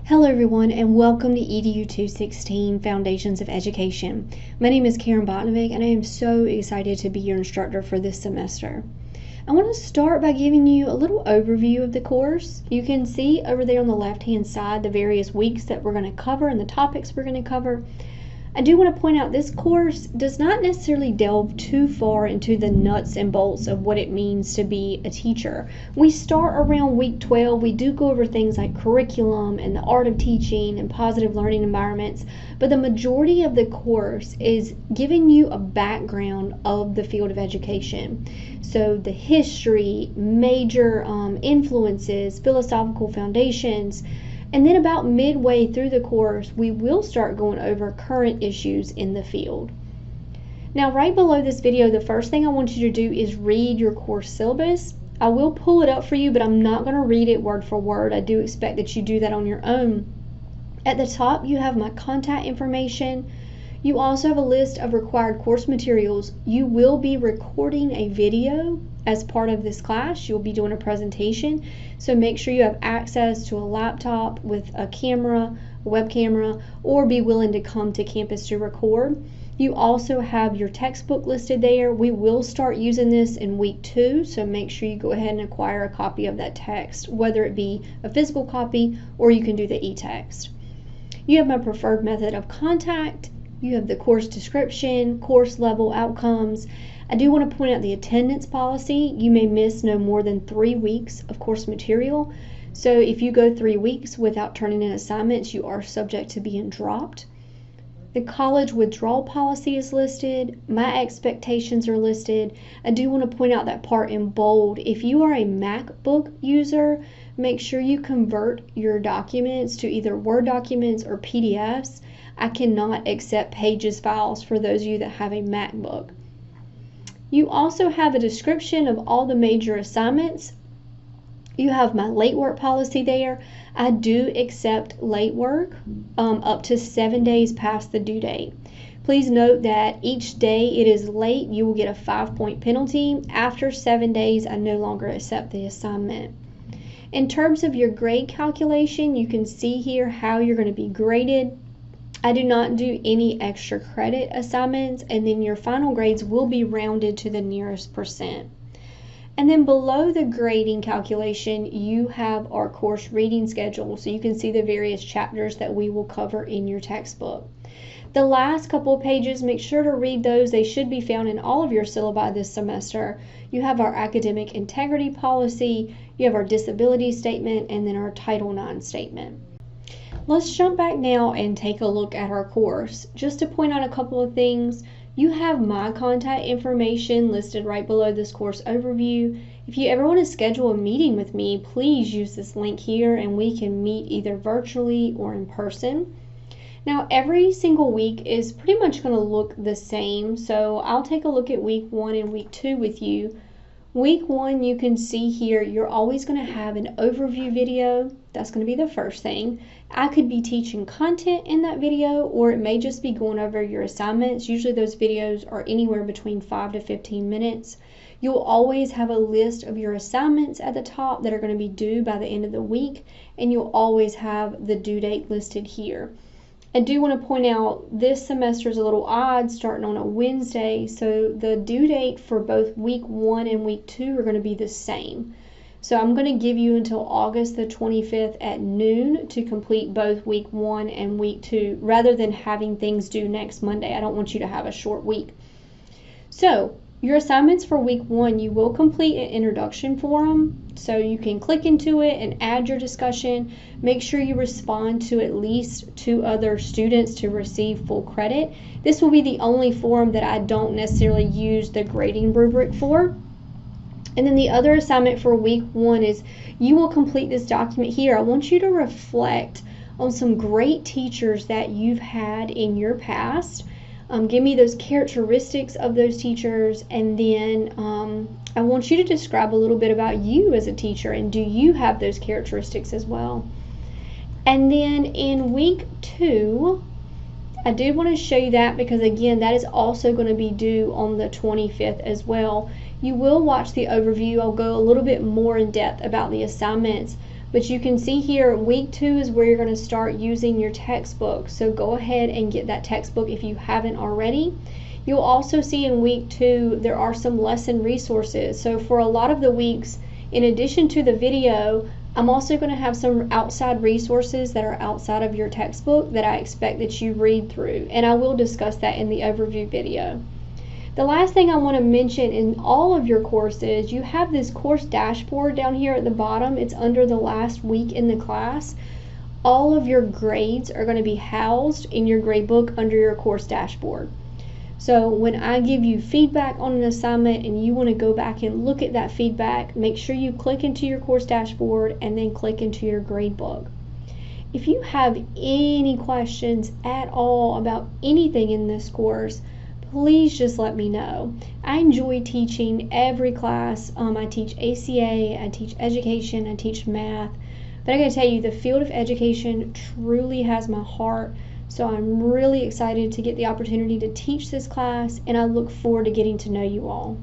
Hello everyone and welcome to EDU 216 Foundations of Education. My name is Karen Botnovic and I am so excited to be your instructor for this semester. I want to start by giving you a little overview of the course. You can see over there on the left hand side the various weeks that we're going to cover and the topics we're going to cover. I do want to point out this course does not necessarily delve too far into the nuts and bolts of what it means to be a teacher. We start around week 12. We do go over things like curriculum and the art of teaching and positive learning environments, but the majority of the course is giving you a background of the field of education. So the history, major influences, philosophical foundations, and then about midway through the course, we will start going over current issues in the field. Now, right below this video, the first thing I want you to do is read your course syllabus. I will pull it up for you, but I'm not going to read it word for word. I do expect that you do that on your own. At the top, you have my contact information. You also have a list of required course materials. You will be recording a video as part of this class. You'll be doing a presentation, so make sure you have access to a laptop with a camera, a web camera, or be willing to come to campus to record. You also have your textbook listed there. We will start using this in week 2, so make sure you go ahead and acquire a copy of that text, whether it be a physical copy or you can do the e-text. You have my preferred method of contact. You have the course description, course level outcomes. I do want to point out the attendance policy. You may miss no more than 3 weeks of course material. So if you go 3 weeks without turning in assignments, you are subject to being dropped. The college withdrawal policy is listed. My expectations are listed. I do want to point out that part in bold. If you are a MacBook user, make sure you convert your documents to either Word documents or PDFs. I cannot accept Pages files for those of you that have a MacBook. You also have a description of all the major assignments. You have my late work policy there. I do accept late work up to 7 days past the due date. Please note that each day it is late, you will get a 5-point penalty. After 7 days, I no longer accept the assignment. In terms of your grade calculation, you can see here how you're going to be graded. I do not do any extra credit assignments, and then your final grades will be rounded to the nearest percent. And then below the grading calculation, you have our course reading schedule, so you can see the various chapters that we will cover in your textbook. The last couple of pages, make sure to read those. They should be found in all of your syllabi this semester. You have our academic integrity policy, you have our disability statement, and then our Title IX statement. Let's jump back now and take a look at our course. Just to point out a couple of things, you have my contact information listed right below this course overview. If you ever want to schedule a meeting with me, please use this link here and we can meet either virtually or in person. Now, every single week is pretty much going to look the same, so I'll take a look at week 1 and week 2 with you. Week 1, you can see here, you're always going to have an overview video. That's going to be the first thing. I could be teaching content in that video, or it may just be going over your assignments. Usually those videos are anywhere between 5 to 15 minutes. You'll always have a list of your assignments at the top that are going to be due by the end of the week, and you'll always have the due date listed here. I do want to point out this semester is a little odd, starting on a Wednesday, so the due date for both week 1 and week 2 are going to be the same. So I'm going to give you until August the 25th at noon to complete both week 1 and week 2, rather than having things due next Monday. I don't want you to have a short week. So your assignments for week 1, you will complete an introduction forum, so you can click into it and add your discussion. Make sure you respond to at least 2 other students to receive full credit. This will be the only forum that I don't necessarily use the grading rubric for. And then the other assignment for week 1 is you will complete this document here. I want you to reflect on some great teachers that you've had in your past. Give me those characteristics of those teachers, and then I want you to describe a little bit about you as a teacher, and do you have those characteristics as well? And then in week 2, I did want to show you that because, again, that is also going to be due on the 25th as well. You will watch the overview. I'll go a little bit more in depth about the assignments, But you can see here, week 2 is where you're going to start using your textbook. So go ahead and get that textbook if you haven't already. You'll also see in week 2, there are some lesson resources. So for a lot of the weeks, in addition to the video, I'm also going to have some outside resources that are outside of your textbook that I expect that you read through. And I will discuss that in the overview video. The last thing I want to mention, in all of your courses, you have this course dashboard down here at the bottom. It's under the last week in the class. All of your grades are going to be housed in your grade book under your course dashboard. So when I give you feedback on an assignment and you want to go back and look at that feedback, make sure you click into your course dashboard and then click into your grade book. If you have any questions at all about anything in this course, please just let me know. I enjoy teaching every class. I teach ACA, I teach education, I teach math. But I gotta tell you, the field of education truly has my heart. So I'm really excited to get the opportunity to teach this class, and I look forward to getting to know you all.